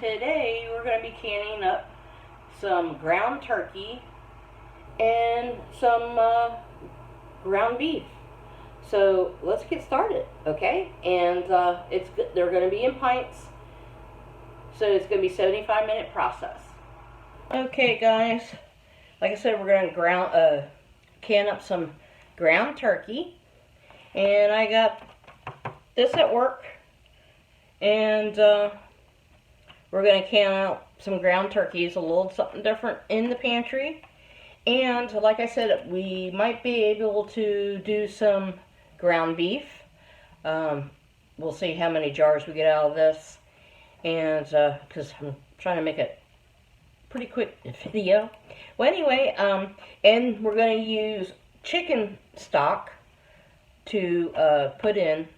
today we're going to be canning up some ground turkey and some ground beef. So let's get started, okay? And they're going to be in pints, so it's going to be a 75-minute process. Okay, guys, like I said, we're going to can up some ground turkey, and I got this at work, and we're going to can out some ground turkeys, a little something different in the pantry. And like I said, we might be able to do some ground beef. We'll see how many jars we get out of this, and because I'm trying to make a pretty quick video. Well, anyway, and we're going to use chicken stock to put in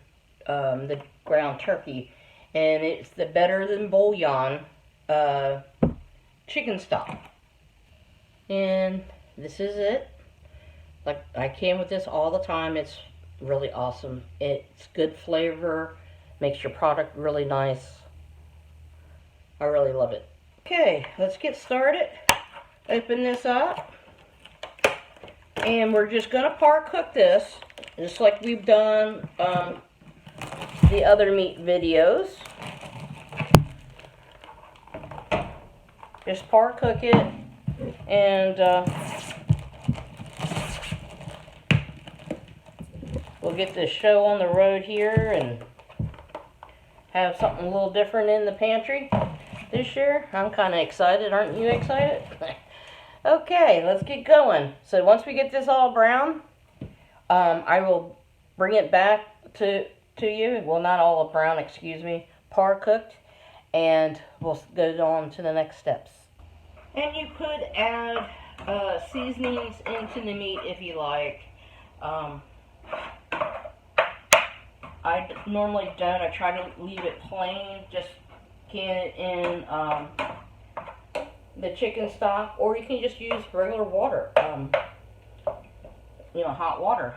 the ground turkey, and it's the Better Than Bouillon chicken stock. And this is it. Like, I can with this all the time. It's really awesome. It's good flavor, makes your product really nice. I really love it. Okay, let's get started. Open this up, and we're just gonna par cook this, just like we've done the other meat videos. Just par cook it, and we'll get this show on the road here and have something a little different in the pantry this year. I'm kind of excited. Aren't you excited? Okay, let's get going. So once we get this all brown, I will bring it back to you. Well, not all brown, excuse me, par cooked, and we'll go on to the next steps. And you could add seasonings into the meat if you like. I normally don't. I try to leave it plain. Just can it in the chicken stock, or you can just use regular water. Hot water,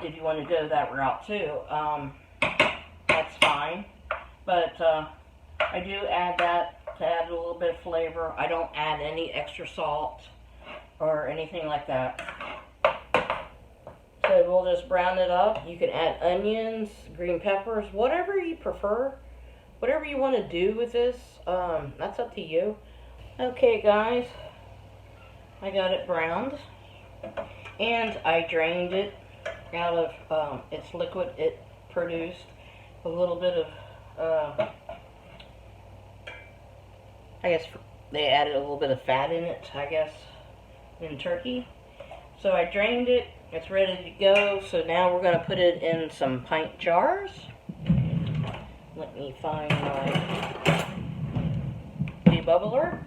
if you want to go that route too. That's fine. But I do add that to add a little bit of flavor. I don't add any extra salt or anything like that. So we'll just brown it up. You can add onions, green peppers, whatever you prefer. Whatever you want to do with this, that's up to you. Okay, guys, I got it browned, and I drained it out of its liquid it produced. A little bit of, I guess they added a little bit of fat in it, I guess, in turkey. So I drained it. It's ready to go. So now we're going to put it in some pint jars. Let me find my debubbler.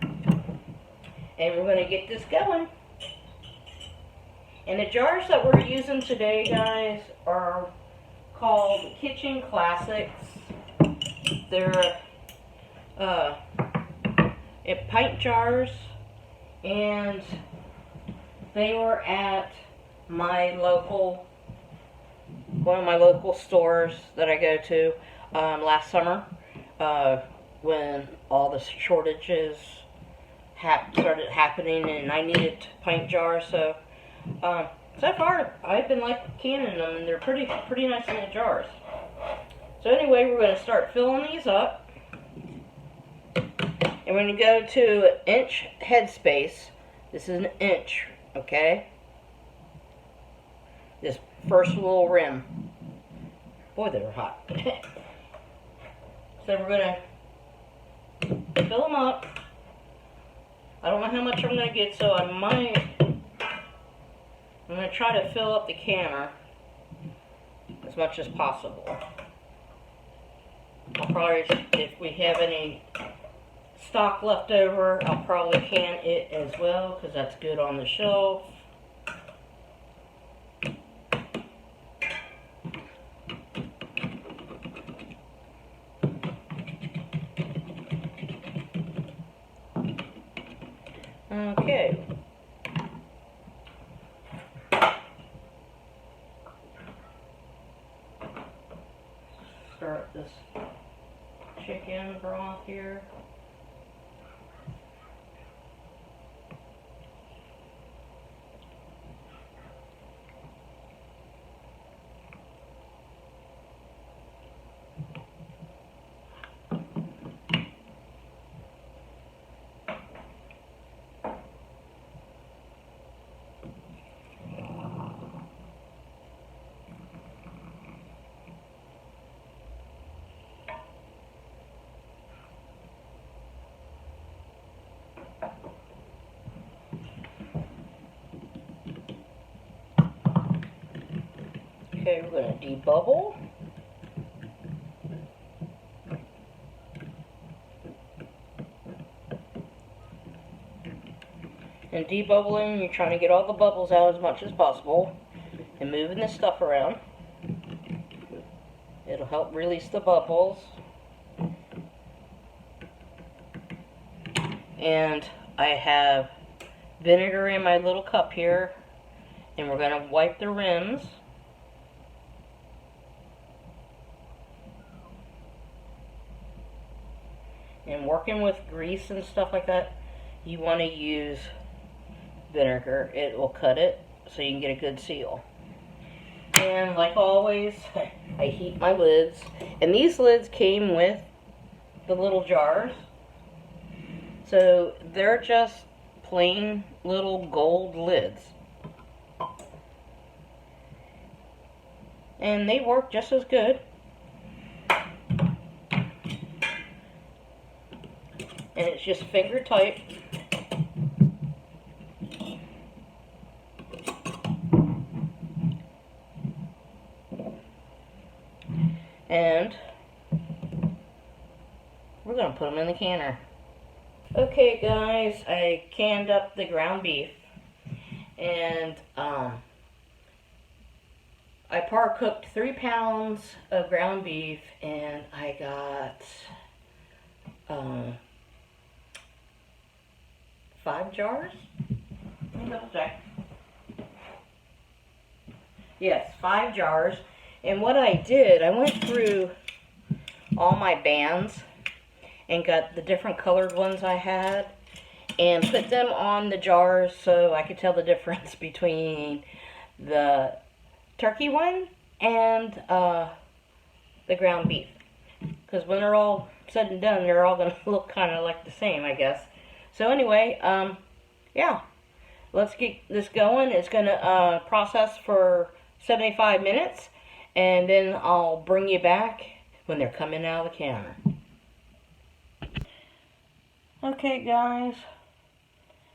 And we're going to get this going. And the jars that we're using today, guys, are called Kitchen Classics. They're pint jars, and they were at one of my local stores that I go to last summer when all the shortages started happening, and I needed pint jars. So so far I've been canning them, and they're pretty nice little jars. So anyway, we're going to start filling these up. And we're going to go to an inch headspace. This is an inch, okay? This first little rim. Boy, they're hot. So we're going to fill them up. I don't know how much I'm going to get, so I'm going to try to fill up the canner as much as possible. I'll probably, if we have any stock left over, I'll probably can it as well, because that's good on the shelf. Okay. Start this chicken broth here. Okay, we're going to debubble. And debubbling, you're trying to get all the bubbles out as much as possible and moving this stuff around. It'll help release the bubbles. And I have vinegar in my little cup here, and we're going to wipe the rims. And working with grease and stuff like that, you want to use vinegar. It will cut it so you can get a good seal. And like always, I heat my lids. And these lids came with the little jars. So they're just plain little gold lids. And they work just as good. And it's just finger tight. And we're going to put them in the canner. Okay guys, I canned up the ground beef. And I par cooked 3 pounds of ground beef, and I got 5 jars? Let me double check. Yes, 5 jars. And what I did, I went through all my bands and got the different colored ones I had and put them on the jars so I could tell the difference between the turkey one and the ground beef. Because when they're all said and done, they're all going to look kind of like the same, I guess. So anyway, yeah, let's get this going. It's going to process for 75 minutes, and then I'll bring you back when they're coming out of the counter. Okay, guys,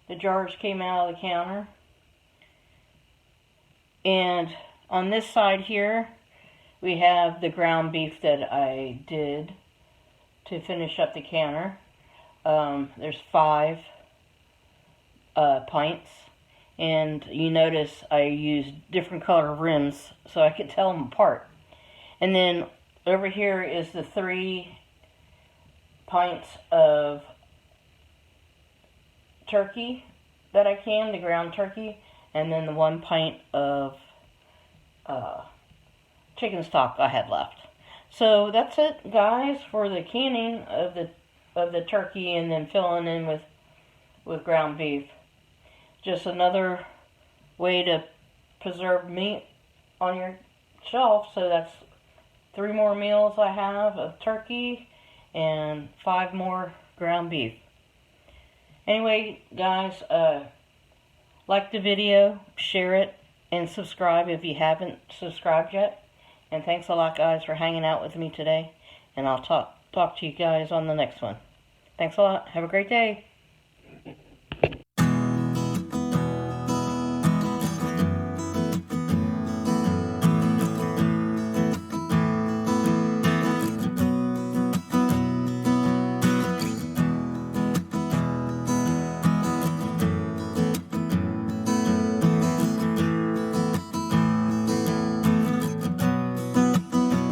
the jars came out of the counter. And on this side here, we have the ground beef that I did to finish up the canner. There's 5 pints, and you notice I used different color rims so I could tell them apart. And then over here is the 3 pints of turkey that I canned, the ground turkey, and then the 1 pint of chicken stock I had left. So that's it, guys, for the canning of the turkey, and then filling in with ground beef. Just another way to preserve meat on your shelf. So that's 3 more meals I have of turkey and 5 more ground beef. Anyway, guys, like the video, share it, and subscribe if you haven't subscribed yet. And thanks a lot, guys, for hanging out with me today. And I'll talk to you guys on the next one. Thanks a lot. Have a great day.